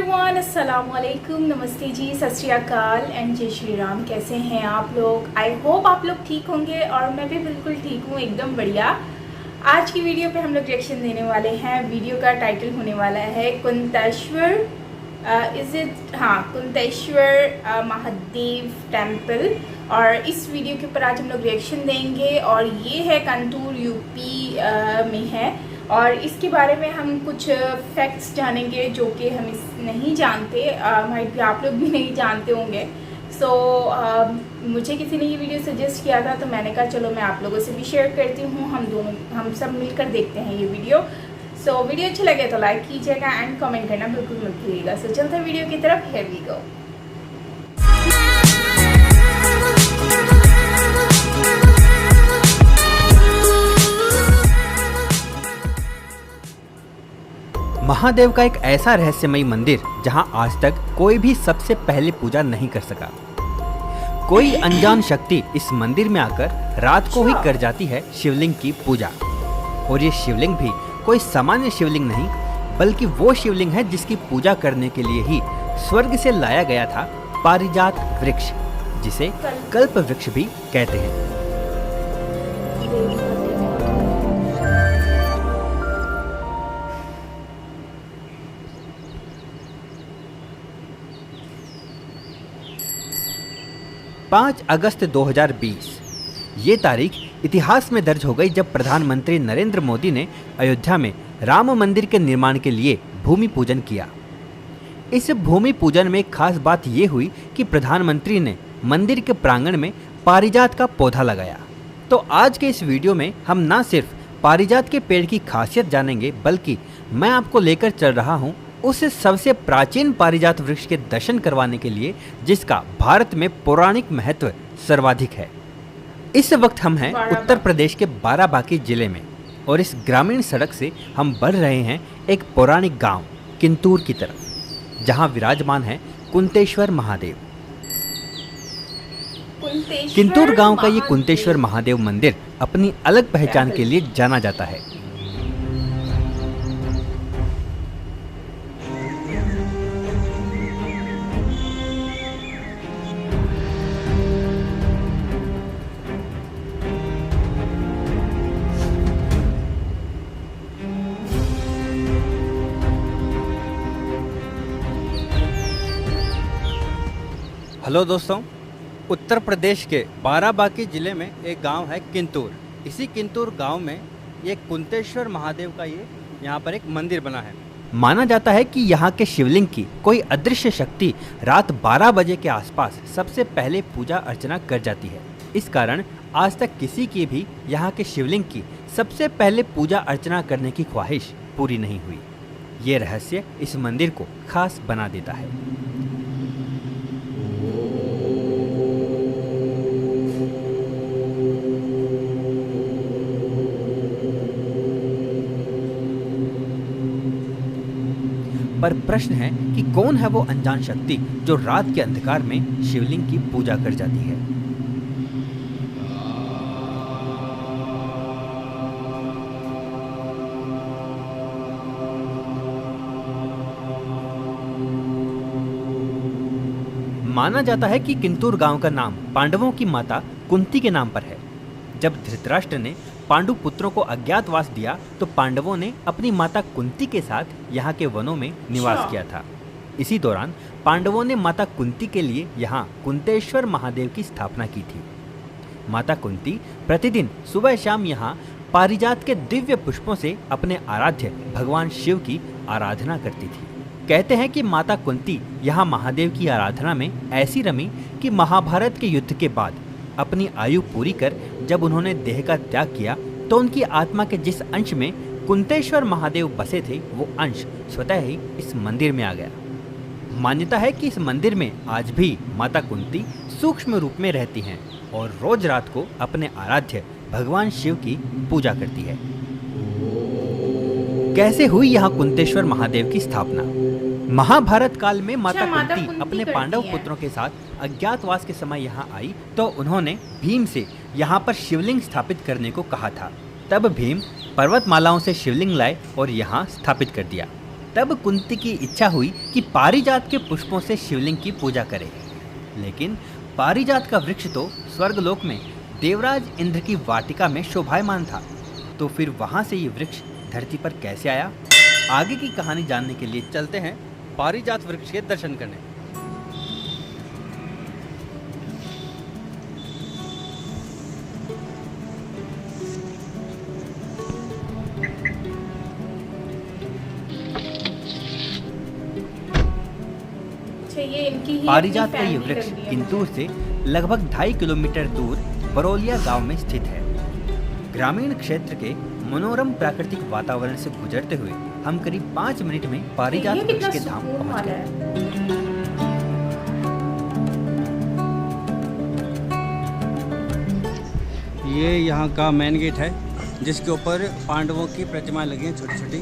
Everyone, अस्सलाम वालेकुम, नमस्ते जी, सत श्री अकाल एंड जय श्री राम। कैसे हैं आप लोग? आई होप आप लोग ठीक होंगे और मैं भी बिल्कुल ठीक हूँ, एकदम बढ़िया। आज की वीडियो पे हम लोग रिएक्शन देने वाले हैं। वीडियो का टाइटल होने वाला है कुंतेश्वर कुंतेश्वर महादेव टेम्पल। और इस वीडियो के ऊपर आज हम लोग रिएक्शन देंगे और ये है कंटूर यूपी में है। और इसके बारे में हम कुछ फैक्ट्स जानेंगे जो कि हम नहीं जानते, माइट भी आप लोग भी नहीं जानते होंगे। मुझे किसी ने ये वीडियो सजेस्ट किया था तो मैंने कहा चलो मैं आप लोगों से भी शेयर करती हूँ। हम सब मिलकर देखते हैं ये वीडियो। वीडियो अच्छी लगे तो लाइक कीजिएगा एंड कमेंट करना बिल्कुल मत भूलिएगा। चलते हैं वीडियो की तरफ, हियर वी गो। महादेव का एक ऐसा रहस्यमयी मंदिर जहां आज तक कोई भी सबसे पहले पूजा नहीं कर सका। कोई अनजान शक्ति इस मंदिर में आकर रात को ही कर जाती है शिवलिंग की पूजा। और ये शिवलिंग भी कोई सामान्य शिवलिंग नहीं, बल्कि वो शिवलिंग है जिसकी पूजा करने के लिए ही स्वर्ग से लाया गया था पारिजात वृक्ष, जिसे कल्प वृक्ष भी कहते हैं। पाँच अगस्त 2020 ये तारीख इतिहास में दर्ज हो गई जब प्रधानमंत्री नरेंद्र मोदी ने अयोध्या में राम मंदिर के निर्माण के लिए भूमि पूजन किया। इस भूमि पूजन में खास बात ये हुई कि प्रधानमंत्री ने मंदिर के प्रांगण में पारिजात का पौधा लगाया। तो आज के इस वीडियो में हम ना सिर्फ पारिजात के पेड़ की खासियत जानेंगे, बल्कि मैं आपको लेकर चल रहा हूँ उस सबसे प्राचीन पारिजात वृक्ष के दर्शन करवाने के लिए जिसका भारत में पौराणिक महत्व सर्वाधिक है। इस वक्त हम हैं उत्तर प्रदेश के बाराबांकी जिले में और इस ग्रामीण सड़क से हम बढ़ रहे हैं एक पौराणिक गांव किंतूर की तरफ, जहां विराजमान है कुंतेश्वर महादेव। किंतूर गांव का ये कुंतेश्वर महादेव मंदिर अपनी अलग पहचान के लिए जाना जाता है। हेलो दोस्तों, उत्तर प्रदेश के बाराबांकी जिले में एक गांव है किंतूर। इसी किंतूर गांव में ये कुंतेश्वर महादेव का यहाँ पर एक मंदिर बना है। माना जाता है कि यहाँ के शिवलिंग की कोई अदृश्य शक्ति रात 12 बजे के आसपास सबसे पहले पूजा अर्चना कर जाती है। इस कारण आज तक किसी की भी यहाँ के शिवलिंग की सबसे पहले पूजा अर्चना करने की ख्वाहिश पूरी नहीं हुई। ये रहस्य इस मंदिर को खास बना देता है। पर प्रश्न है कि कौन है वो अनजान शक्ति जो रात के अंधकार में शिवलिंग की पूजा कर जाती है। माना जाता है कि किंतूर गांव का नाम पांडवों की माता कुंती के नाम पर है। जब धृतराष्ट्र ने पांडु पुत्रों को अज्ञातवास दिया तो पांडवों ने अपनी माता कुंती के साथ यहाँ के वनों में निवास किया था। इसी दौरान पांडवों ने माता कुंती के लिए यहाँ कुंतेश्वर महादेव की स्थापना की थी। माता कुंती प्रतिदिन सुबह शाम यहाँ पारिजात के दिव्य पुष्पों से अपने आराध्य भगवान शिव की आराधना करती थी। कहते हैं कि माता कुंती यहाँ महादेव की आराधना में ऐसी रमी कि महाभारत के युद्ध के बाद अपनी आयु पूरी कर जब उन्होंने देह का त्याग किया तो उनकी आत्मा के जिस अंश में कुंतेश्वर महादेव बसे थे वो अंश स्वतः ही इस मंदिर में आ गया। मान्यता है कि इस मंदिर में आज भी माता कुंती सूक्ष्म रूप में रहती हैं और रोज रात को अपने आराध्य भगवान शिव की पूजा करती है। कैसे हुई यहाँ कुंतेश्वर महादेव की स्थापना? महाभारत काल में माता कुंती अपने पांडव पुत्रों के साथ अज्ञातवास के समय यहाँ आई तो उन्होंने भीम से यहाँ पर शिवलिंग स्थापित करने को कहा था। तब भीम पर्वतमालाओं से शिवलिंग लाए और यहाँ स्थापित कर दिया। तब कुंती की इच्छा हुई कि पारिजात के पुष्पों से शिवलिंग की पूजा करे। लेकिन पारिजात का वृक्ष तो स्वर्गलोक में देवराज इंद्र की वाटिका में शोभायमान था, तो फिर वहां से ये वृक्ष धरती पर कैसे आया? आगे की कहानी जानने के लिए चलते हैं पारिजात वृक्ष के दर्शन करने। ये इनकी ही पारिजात अपनी का ये फैमिली वृक्ष कर दिया किंतूर से लगभग 2.5 किलोमीटर दूर बरौलिया गांव में स्थित है। ग्रामीण क्षेत्र के मनोरम प्राकृतिक वातावरण से गुजरते हुए हम करीब 5 मिनट में पारिजात ये कितना वृक्ष के धाम सुकून पहुंच वाला गए। है। ये यहाँ का मेन गेट है जिसके ऊपर पांडवों की प्रतिमाएं लगी हैं छोटी छोटी।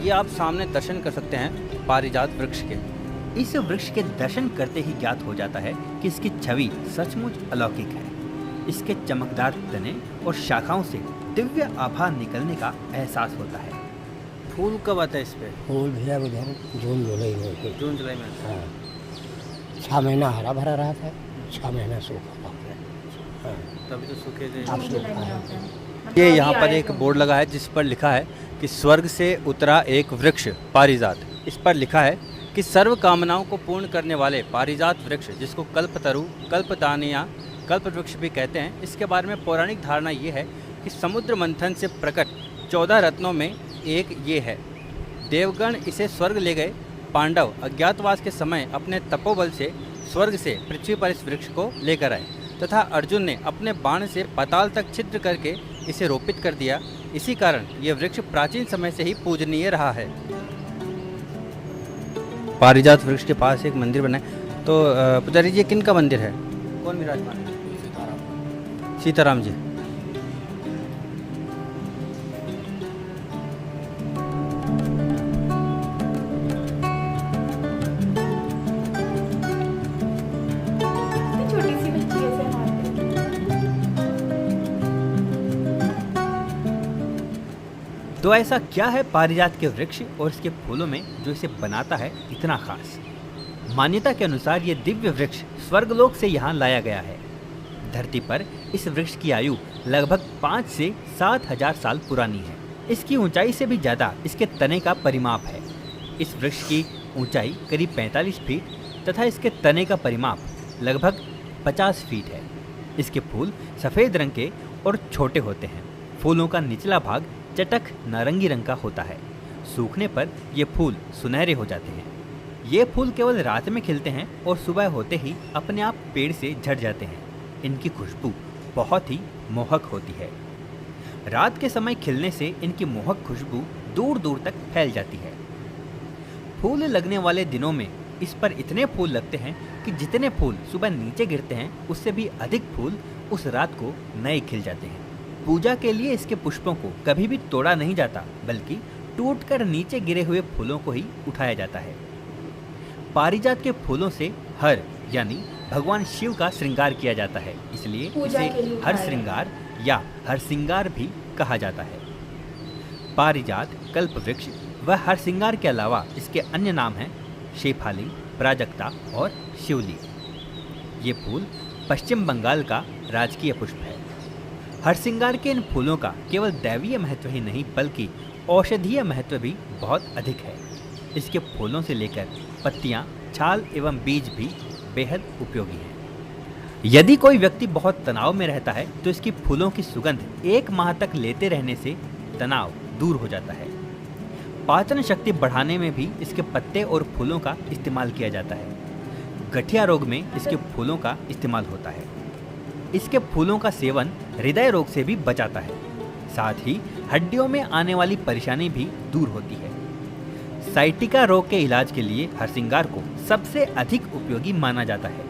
ये आप सामने दर्शन कर सकते हैं पारिजात वृक्ष के। इस वृक्ष के दर्शन करते ही ज्ञात हो जाता है कि इसकी छवि सचमुच अलौकिक है। इसके चमकदार तने और शाखाओं से दिव्य आभा निकलने का एहसास होता है। फूल कब आता है इस पे? फूल भैया उधर जून जुलाई में। जून जुलाई में। हाँ, 6 महीना हरा भरा रहा था, 6 महीना सूखा था। हाँ, तभी तो सूखे थे। अब सूखा है। ये यहाँ पर एक बोर्ड लगा है जिस पर लिखा है कि स्वर्ग से उतरा एक वृक्ष पारिजात। इस पर लिखा है कि सर्व कामनाओं को पूर्ण करने वाले पारिजात वृक्ष, जिसको कल्पतरु, कल्पदानी या कल्प वृक्ष भी कहते हैं, इसके बारे में पौराणिक धारणा ये है कि समुद्र मंथन से प्रकट 14 रत्नों में एक ये है। देवगण इसे स्वर्ग ले गए। पांडव अज्ञातवास के समय अपने तपोबल से स्वर्ग से पृथ्वी पर इस वृक्ष को लेकर आए तथा अर्जुन ने अपने बाण से पाताल तक छिद्र करके इसे रोपित कर दिया। इसी कारण यह वृक्ष प्राचीन समय से ही पूजनीय रहा है। पारिजात वृक्ष के पास एक मंदिर बना है। तो पुजारी जी, किन का मंदिर है? कौन विराजमान है? सीताराम जी। छोटी सी बच्ची ऐसे हाथ में। तो ऐसा क्या है पारिजात के वृक्ष और इसके फूलों में जो इसे बनाता है इतना खास? मान्यता के अनुसार ये दिव्य वृक्ष स्वर्गलोक से यहाँ लाया गया है। धरती पर इस वृक्ष की आयु लगभग 5 से 7 हजार साल पुरानी है। इसकी ऊंचाई से भी ज़्यादा इसके तने का परिमाप है। इस वृक्ष की ऊंचाई करीब 45 फीट तथा इसके तने का परिमाप लगभग 50 फीट है। इसके फूल सफ़ेद रंग के और छोटे होते हैं। फूलों का निचला भाग चटक नारंगी रंग का होता है। सूखने पर ये फूल सुनहरे हो जाते हैं। ये फूल केवल रात में खिलते हैं और सुबह होते ही अपने आप पेड़ से झड़ जाते हैं। इनकी खुशबू बहुत ही मोहक होती है। रात के समय खिलने से इनकी मोहक खुशबू दूर दूर तक फैल जाती है। फूल लगने वाले दिनों में इस पर इतने फूल लगते हैं कि जितने फूल सुबह नीचे गिरते हैं उससे भी अधिक फूल उस रात को नए खिल जाते हैं। पूजा के लिए इसके पुष्पों को कभी भी तोड़ा नहीं जाता, बल्कि टूटकर नीचे गिरे हुए फूलों को ही उठाया जाता है। पारिजात के फूलों से हर यानी भगवान शिव का श्रृंगार किया जाता है, इसलिए पूजा के लिए इसे हर उठाया श्रृंगार या हर श्रृंगार भी कहा जाता है। पारिजात, कल्प वृक्ष व हर श्रृंगार के अलावा इसके अन्य नाम हैं शेफाली, प्राजक्ता और शिवली। ये फूल पश्चिम बंगाल का राजकीय पुष्प है। हरसिंगार के इन फूलों का केवल दैवीय महत्व ही नहीं बल्कि औषधीय महत्व भी बहुत अधिक है। इसके फूलों से लेकर पत्तियां, छाल एवं बीज भी बेहद उपयोगी हैं। यदि कोई व्यक्ति बहुत तनाव में रहता है तो इसकी फूलों की सुगंध 1 माह तक लेते रहने से तनाव दूर हो जाता है। पाचन शक्ति बढ़ाने में भी इसके पत्ते और फूलों का इस्तेमाल किया जाता है। गठिया रोग में इसके फूलों का इस्तेमाल होता है। इसके फूलों का सेवन हृदय रोग से भी बचाता है। साथ ही हड्डियों में आने वाली परेशानी भी दूर होती है। साइटिका रोग के इलाज के लिए हरसिंगार को सबसे अधिक उपयोगी माना जाता है।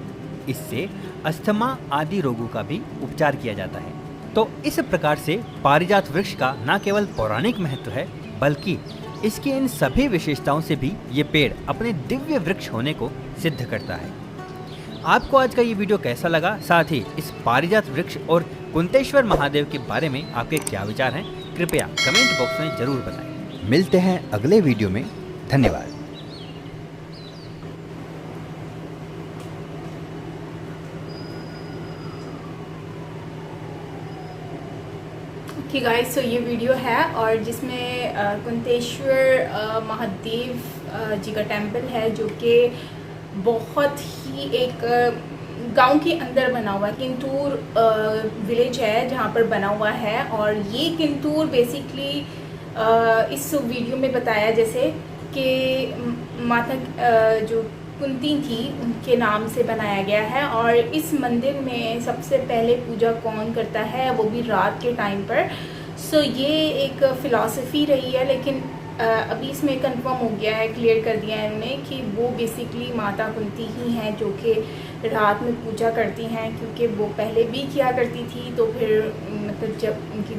इससे अस्थमा आदि रोगों का भी उपचार किया जाता है। तो इस प्रकार से पारिजात वृक्ष का न केवल पौराणिक महत्व है बल्कि इसकी इन सभी विशेषताओं से भी ये पेड़ अपने दिव्य वृक्ष होने को सिद्ध करता है। आपको आज का ये वीडियो कैसा लगा, साथ ही इस पारिजात वृक्ष और कुंतेश्वर महादेव के बारे में आपके क्या विचार हैं, कृपया कमेंट बॉक्स में जरूर बताएं। मिलते हैं अगले वीडियो में। धन्यवाद। कि गाइस तो ये वीडियो है और जिसमें कुंतेश्वर महादेव जी का टेंपल है, जो कि बहुत ही एक गांव के अंदर बना हुआ है। किंतूर विलेज है जहाँ पर बना हुआ है। और ये किंतूर बेसिकली इस वीडियो में बताया जैसे कि माता जो कुंती थी उनके नाम से बनाया गया है। और इस मंदिर में सबसे पहले पूजा कौन करता है, वो भी रात के टाइम पर। सो ये एक फ़िलॉसफी रही है, लेकिन अभी इसमें कंफर्म हो गया है, क्लियर कर दिया है इन्होंने कि वो बेसिकली माता कुंती ही हैं जो कि रात में पूजा करती हैं, क्योंकि वो पहले भी किया करती थी। तो फिर मतलब जब उनकी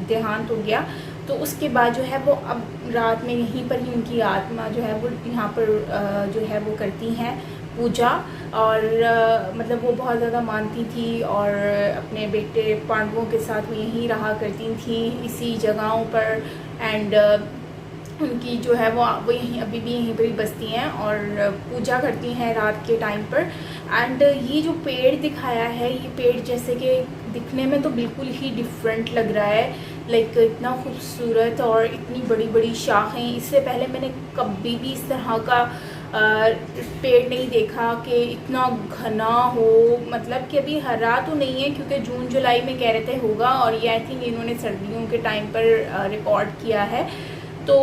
देहांत हो गया तो उसके बाद जो है वो अब रात में यहीं पर ही उनकी आत्मा जो है वो यहाँ पर जो है वो करती हैं पूजा। और मतलब वो बहुत ज़्यादा मानती थी और अपने बेटे पांडवों के साथ वो यहीं रहा करती थी इसी जगहों पर। एंड उनकी जो है वो यहीं अभी भी यहीं पर ही बसती हैं और पूजा करती हैं रात के टाइम पर। एंड ये जो पेड़ दिखाया है, ये पेड़ जैसे कि दिखने में तो बिल्कुल ही डिफरेंट लग रहा है, लाइक इतना खूबसूरत और इतनी बड़ी बड़ी शाखें। इससे पहले मैंने कभी भी इस तरह का पेड़ नहीं देखा कि इतना घना हो। मतलब कि अभी हरा तो नहीं है क्योंकि जून जुलाई में कह रहे थे होगा, और ये आई थिंक इन्होंने सर्दियों के टाइम पर रिकॉर्ड किया है। तो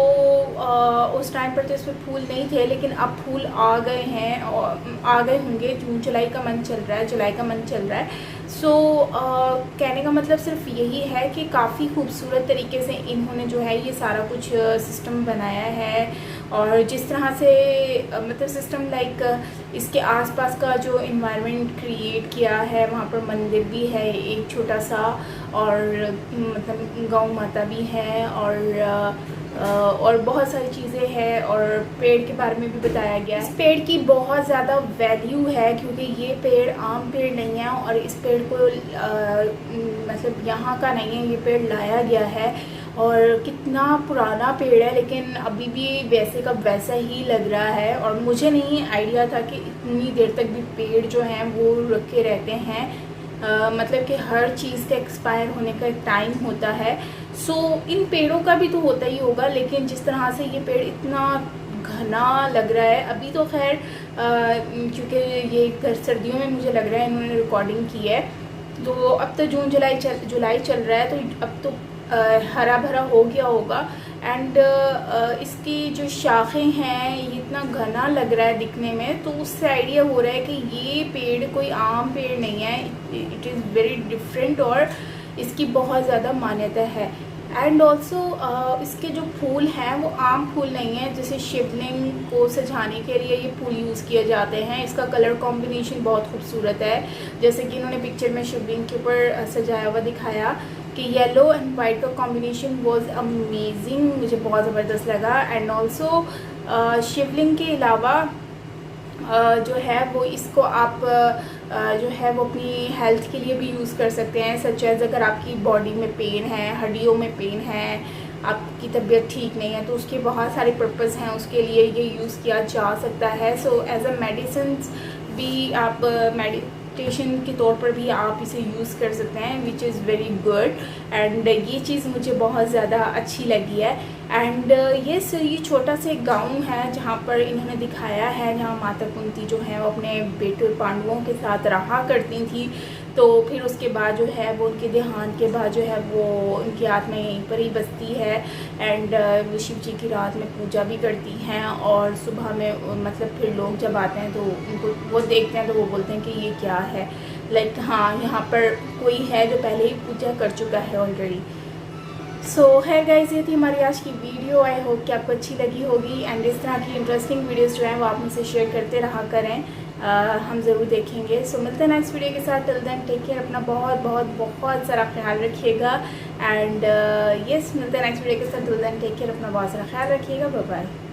उस टाइम पर तो इसमें फूल नहीं थे, लेकिन अब फूल आ गए हैं और आ गए होंगे। जून जुलाई का मंथ चल रहा है, जुलाई का मंथ चल रहा है। सो कहने का मतलब सिर्फ यही है कि काफ़ी खूबसूरत तरीके से इन्होंने जो है ये सारा कुछ सिस्टम बनाया है। और जिस तरह से मतलब सिस्टम लाइक इसके आसपास का जो इन्वायरमेंट क्रिएट किया है, वहाँ पर मंदिर भी है एक छोटा सा, और मतलब गौ माता भी है, और बहुत सारी चीज़ें हैं। और पेड़ के बारे में भी बताया गया है। इस पेड़ की बहुत ज़्यादा वैल्यू है क्योंकि ये पेड़ आम पेड़ नहीं है, और इस पेड़ को मतलब यहाँ का नहीं है, ये पेड़ लाया गया है। और कितना पुराना पेड़ है, लेकिन अभी भी वैसे का वैसा ही लग रहा है। और मुझे नहीं आइडिया था कि इतनी देर तक भी पेड़ जो हैं वो रखे रहते हैं। मतलब कि हर चीज़ का एक्सपायर होने का एक टाइम होता है। सो इन पेड़ों का भी तो होता ही होगा, लेकिन जिस तरह से ये पेड़ इतना घना लग रहा है, अभी तो खैर क्योंकि ये सर्दियों में मुझे लग रहा है इन्होंने रिकॉर्डिंग की है, तो अब तो जून जुलाई चल रहा है, तो अब तो हरा भरा हो गया होगा। एंड इसकी जो शाखें हैं ये इतना घना लग रहा है दिखने में, तो उससे आइडिया हो रहा है कि ये पेड़ कोई आम पेड़ नहीं है, इट इज़ वेरी डिफरेंट और इसकी बहुत ज़्यादा मान्यता है। एंड ऑल्सो इसके जो फूल हैं वो आम फूल नहीं है, जैसे शिवलिंग को सजाने के लिए ये फूल यूज़ किए जाते हैं। इसका कलर कॉम्बिनेशन बहुत खूबसूरत है, जैसे कि इन्होंने पिक्चर में शिवलिंग के ऊपर सजाया हुआ दिखाया कि येलो एंड वाइट का कॉम्बिनेशन वाज अमेजिंग, मुझे बहुत ज़बरदस्त लगा। एंड ऑल्सो शिवलिंग के अलावा जो है वो इसको आप जो है वो अपनी हेल्थ के लिए भी यूज़ कर सकते हैं। सच एज़ अगर आपकी बॉडी में पेन है, हड्डियों में पेन है, आपकी तबीयत ठीक नहीं है, तो उसके बहुत सारे पर्पस हैं, उसके लिए ये यूज़ किया जा सकता है। सो एज अ मेडिसिन भी आप मेडिटेशन के तौर पर भी आप इसे यूज़ कर सकते हैं, which is very good. And ये चीज़ मुझे बहुत ज़्यादा अच्छी लगी है। एंड ये छोटा सा एक गाँव है जहाँ पर इन्होंने दिखाया है, जहाँ माता कुंती जो है वो अपने बेटे पांडवों के साथ रहा करती थी। तो फिर उसके बाद जो है वो उनके देहांत के बाद जो है वो उनकी आत्मा यहीं पर ही बसती है। एंड वो शिव जी की रात में पूजा भी करती हैं, और सुबह में मतलब फिर लोग जब आते हैं तो उनको वो देखते हैं तो वो बोलते हैं कि ये क्या है, लाइक हाँ यहाँ पर कोई है जो पहले ही पूजा कर चुका है ऑलरेडी। सो है गाइस, ये थी हमारी आज की वीडियो। आई होप कि आपको अच्छी लगी होगी। एंड इस तरह की इंटरेस्टिंग वीडियोस जो हैं वो आप मुझसे शेयर करते रहा करें, हम ज़रूर देखेंगे। सो मिलते हैं नेक्स्ट वीडियो के साथ। टिल देन टेक केयर, अपना बहुत बहुत बहुत सारा ख्याल रखिएगा। एंड यस, मिलते हैं नेक्स्ट वीडियो के साथ। टिल देन टेक केयर, अपना बहुत सारा ख्याल रखिएगा। Bye bye.